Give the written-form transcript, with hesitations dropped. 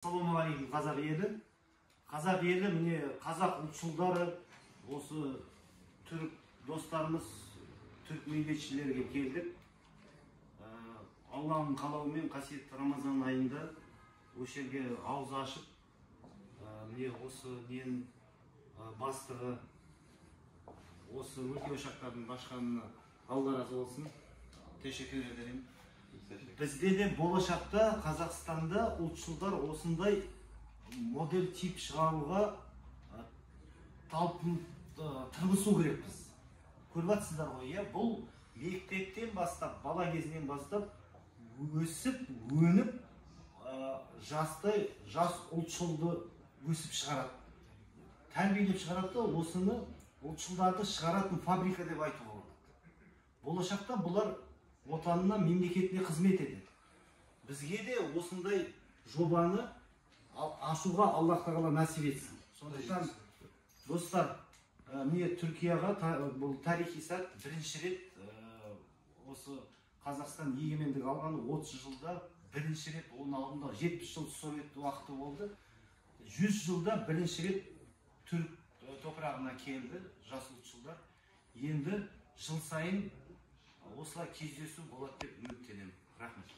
Ассалаумағалейкум қазақ елі. Қазақ елі міне қазақ ұлтшылдары осы түрік достарымыз, түрік милләтшілерге келдік. Алланың қалауымен қасиетті Рамазан айында осы жерге ауыз ашып, міне осы ненің бастығы, осы өлке ошақтардың башқанына Алла разы болсын. Teşekkür ederim. Бізде де болашақта Қазақстанда ұлтшылдар осындай модель тип шығаруға тырмысу керекпіз. Көріп жатсыздар ғой, бұл мектептен бастап, бала кезінен бастап өсіп, өніп, жас ұлтшылды өсіп шығарады. Тәрбиелеп шығарады, осыны ұлтшылдарды шығаратын фабрика деп айтуға болады. Болашақта бұлар отанына, мемлекетіне қызмет етеді. Бізге де осындай жобаны ашуға Аллах тағала нәсіп етсін. Сондықтан достар, міне Түркияға бұл тарихи сәт бірінші рет осы Қазақстан егемендік алғаны 30 жылда бірінші рет, оның алдында 70 жыл совет уақыты болды. 100 жылда бірінші рет түрік топырағына келді жас ұлтшылдар. Енді жыл сайын осылай кездесу болады деп үміттенемін. Рахмет.